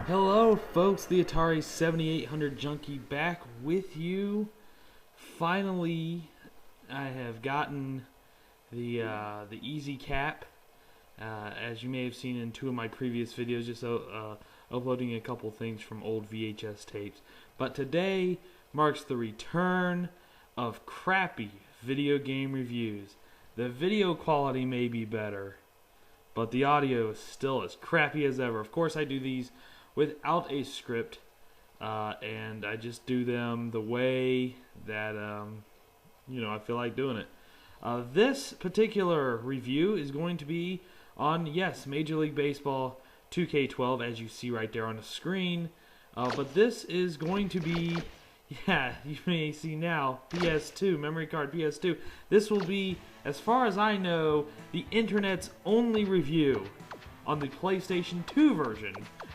Hello folks, the Atari 7800 Junkie back with you. Finally, I have gotten the easy cap, as you may have seen in two of my previous videos, just uploading a couple things from old VHS tapes. But today marks the return of crappy video game reviews. The video quality may be better, but the audio is still as crappy as ever. Of course, I do these without a script, and I just do them the way that I feel like doing it. This particular review is going to be on, yes, Major League Baseball 2K12, as you see right there on the screen. But this is going to be, yeah, you may see now, PS2, memory card PS2. This will be, as far as I know, the internet's only review on the PlayStation 2 version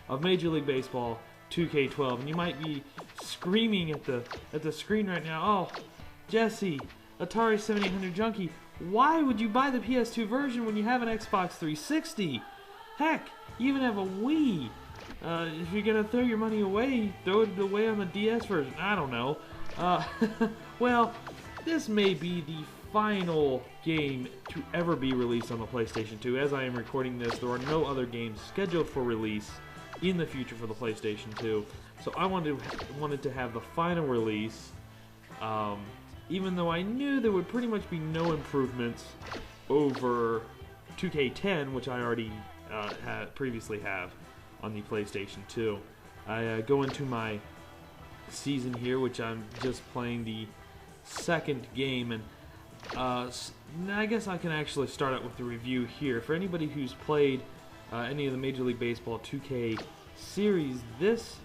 of Major League Baseball 2K12. And you might be screaming at the screen right now, "Oh, Jesse, Atari 7800 Junkie, why would you buy the PS2 version when you have an Xbox 360? Heck, you even have a Wii. If you're gonna throw your money away, throw it away on the DS version." I don't know. Well, this may be the final game to ever be released on the PlayStation 2. As I am recording this, there are no other games scheduled for release in the future for the PlayStation 2. So I wanted to have the final release, even though I knew there would pretty much be no improvements over 2K10, which I already previously have on the PlayStation 2. I go into my season here, which I'm just playing the second game, and I guess I can actually start out with the review here. For anybody who's played any of the Major League Baseball 2K series, this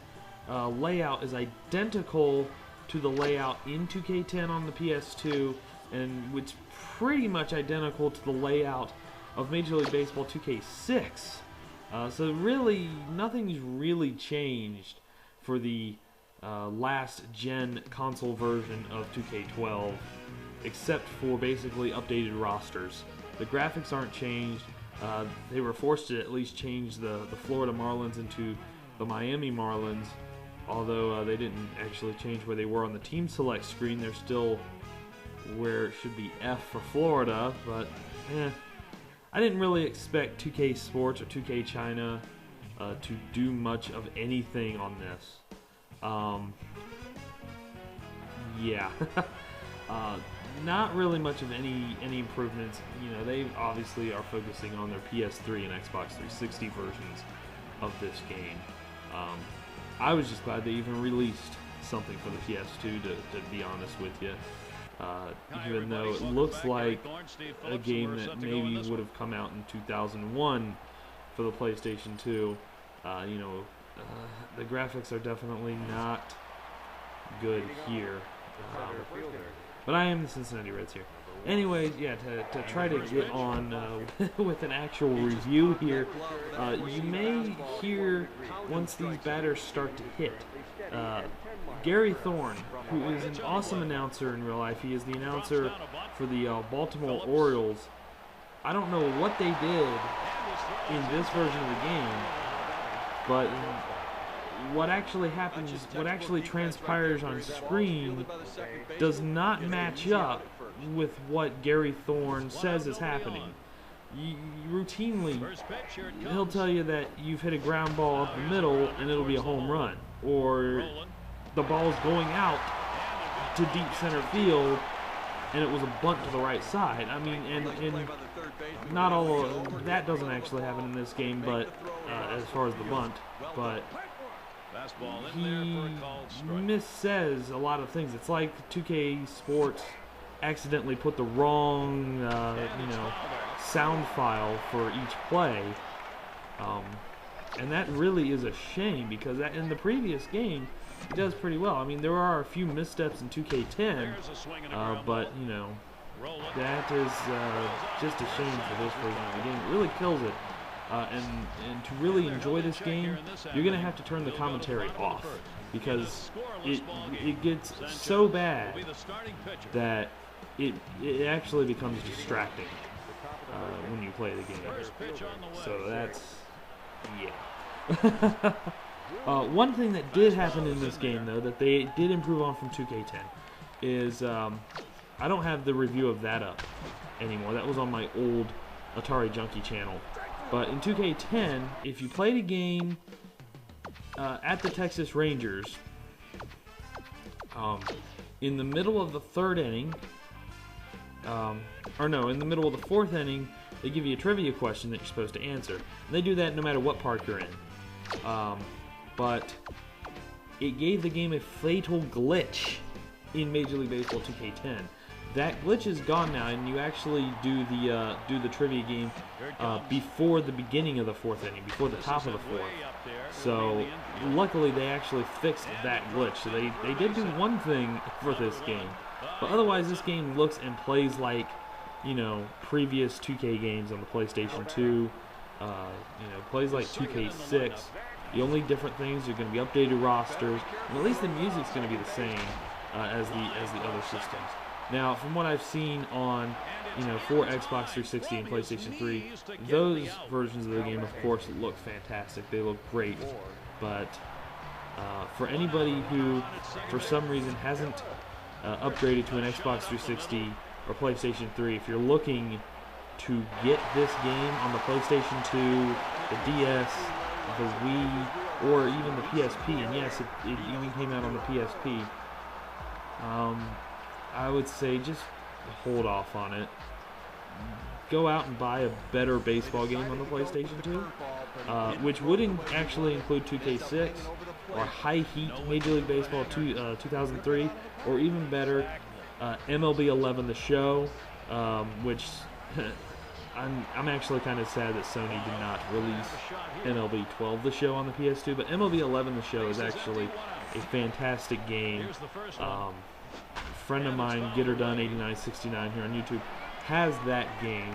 layout is identical to the layout in 2K10 on the PS2, and it's pretty much identical to the layout of Major League Baseball 2K6. So really, nothing's really changed for the last gen console version of 2K12, except for basically updated rosters. The graphics aren't changed. They were forced to at least change the Florida Marlins into the Miami Marlins, although they didn't actually change where they were on the team select screen. They're still where it should be F for Florida, but I didn't really expect 2K Sports or 2K China to do much of anything on this. Yeah. Not really much of any improvements. You know, they obviously are focusing on their PS3 and Xbox 360 versions of this game. I was just glad they even released something for the PS2, to be honest with you. Even though it looks like a game that maybe would have come out in 2001 for the PlayStation 2, the graphics are definitely not good here. But I am the Cincinnati Reds here. Anyways, yeah, to try to get on with an actual review here, you may hear, once these batters start to hit, Gary Thorne, who is an awesome announcer in real life. He is the announcer for the Baltimore Orioles. I don't know what they did in this version of the game, but what actually happens, what actually transpires on screen does not match up with what Gary Thorne says is happening. Routinely, he'll tell you that you've hit a ground ball up the middle and it'll be a home run, or the ball's going out to deep center field and it was a bunt to the right side. I mean, and not all of that doesn't actually happen in this game, but as far as the bunt, but he missays a lot of things. It's like 2K Sports accidentally put the wrong, sound file for each play, and that really is a shame, because in the previous game he does pretty well. I mean, there are a few missteps in 2K10, but that is just a shame for this version of the game. It really kills it. And to really enjoy this game, you're going to have to turn the commentary off, because it gets so bad that it actually becomes distracting when you play the game. So that's, yeah. One thing that did happen in this game, though, that they did improve on from 2K10 is I don't have the review of that up anymore. That was on my old Atari Junkie channel. But in 2K10, if you played a game at the Texas Rangers, in the middle of the third inning, or no, in the middle of the fourth inning, they give you a trivia question that you're supposed to answer. And they do that no matter what park you're in. But it gave the game a fatal glitch in Major League Baseball 2K10. That glitch is gone now, and you actually do the trivia game before the beginning of the fourth inning, before the top of the fourth. So luckily they actually fixed that glitch. So they did do one thing for this game, but otherwise this game looks and plays like, you know, previous 2K games on the PlayStation 2. You know, plays like 2K6. The only different things are going to be updated rosters, and at least the music's going to be the same as the other systems. Now, from what I've seen on, you know, for Xbox 360 and PlayStation 3, those versions of the game, of course, look fantastic. They look great. But for anybody who, for some reason, hasn't upgraded to an Xbox 360 or PlayStation 3, if you're looking to get this game on the PlayStation 2, the DS, the Wii, or even the PSP, and yes, it even came out on the PSP, I would say just hold off on it. Go out and buy a better baseball game on the PlayStation 2, which would actually include 2K6 or High Heat Major League Baseball 2003, or even better, MLB 11 The Show, which I'm actually kind of sad that Sony did not release MLB 12 The Show on the PS2, but MLB 11 The Show is actually a fantastic game. Friend of mine, GetHerDone8969 here on YouTube, has that game,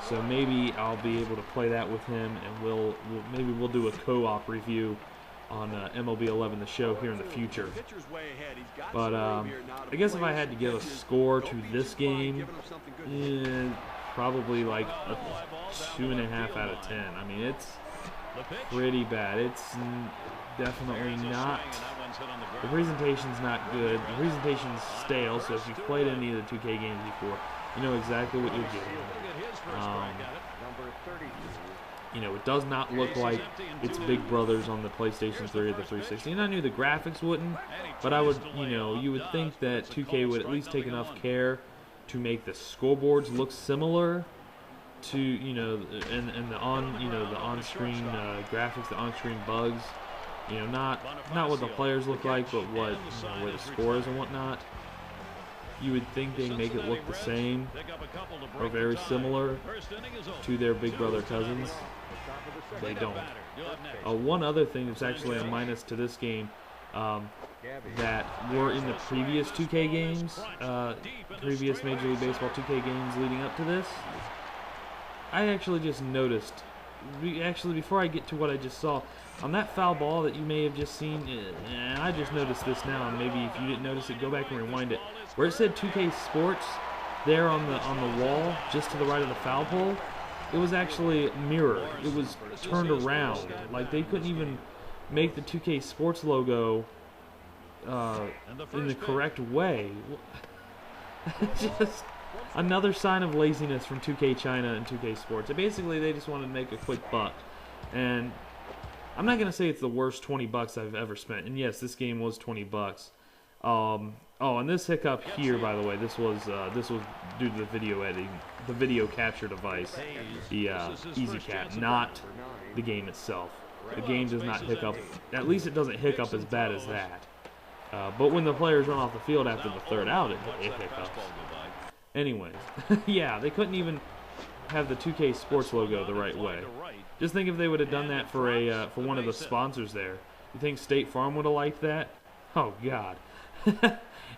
so maybe I'll be able to play that with him, and maybe we'll do a co-op review on MLB 11 The Show here in the future. But I guess if I had to give a score to this game, probably like a 2.5 out of 10. I mean, it's pretty bad. It's definitely not. The presentation's not good. The presentation's stale, so if you've played any of the 2K games before, you know exactly what you're getting. You know, it does not look like its big brothers on the PlayStation 3 or the 360. And I knew the graphics wouldn't, but I would, you know, you would think that 2K would at least take enough care to make the scoreboards look similar to, you know, and the on-screen graphics, the on-screen bugs. You know, not what the players look like, but what, you know, where the score is and whatnot. You would think they'd make it look the same or very similar to their big brother cousins. They don't. One other thing that's actually a minus to this game that were in the previous 2K games, previous Major League Baseball 2K games leading up to this, I actually just noticed, before I get to what I just saw, on that foul ball that you may have just seen, and I just noticed this now, and maybe if you didn't notice it, go back and rewind it, where it said 2K Sports there on the wall, just to the right of the foul pole, it was actually mirrored. It was turned around. Like, they couldn't even make the 2K Sports logo in the correct way. Just another sign of laziness from 2K China and 2K Sports. And basically, they just wanted to make a quick buck. And I'm not going to say it's the worst 20 bucks I've ever spent. And yes, this game was 20 bucks. Oh, and this hiccup here, by the way, this was due to the video editing, the video capture device, the EasyCap, not the game itself. The game does not hiccup. At least it doesn't hiccup as bad as that. But when the players run off the field after the third out, it hiccups. Anyways, yeah, they couldn't even have the 2K Sports logo the right way. Just think if they would have done that for one of the sponsors there. You think State Farm would have liked that? Oh God.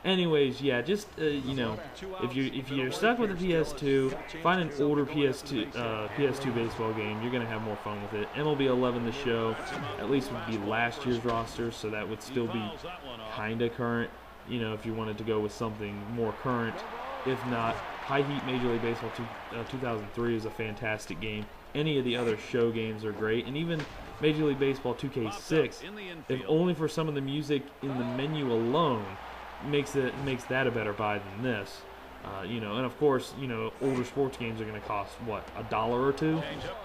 Anyways, yeah, just you know, if you're stuck with a PS2, find an older PS2 baseball game. You're gonna have more fun with it. MLB 11 The Show, at least would be last year's roster, so that would still be kinda current. You know, if you wanted to go with something more current. If not, High Heat Major League Baseball 2003 is a fantastic game. Any of the other show games are great, and even Major League Baseball 2K6, if only for some of the music in the menu alone, makes that a better buy than this. You know, and of course, you know, older sports games are going to cost what, $1 or $2.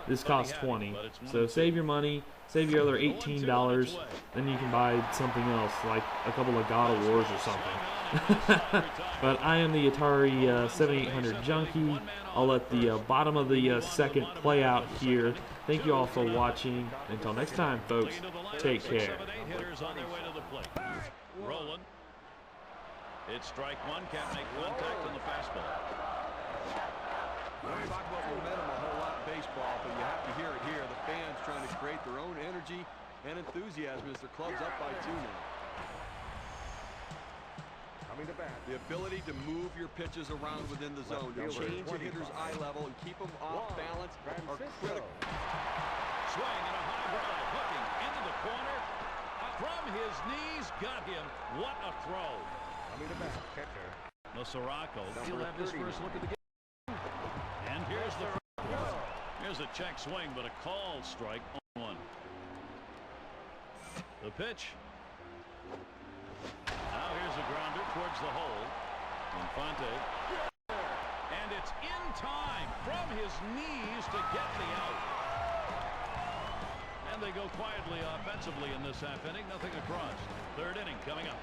This costs $20. So save your money, save your other $18, then you can buy something else like a couple of God of Wars or something. But I am the Atari 7800 junkie. I'll let the bottom of the second play out here. Thank you all for watching. Until next time, folks, take care. Rolling. It's strike one, can't make contact on the fastball. We don't talk about momentum a whole lot in baseball, but you have to hear it here. The fans trying to create their own energy and enthusiasm as their club's up by 2 now. Coming to bat. The ability to move your pitches around within the zone, to change a hitter's eye level and keep them off balance are critical. Swing and a high drive, hooking into the corner. From his knees, got him. What a throw. Nosaraco, he'll have his first look at the game. And here's the first one. Here's a check swing, but a called strike on 1. The pitch. Now here's a grounder towards the hole. Infante. And it's in time from his knees to get the out. And they go quietly offensively in this half inning. Nothing across. 3rd inning coming up.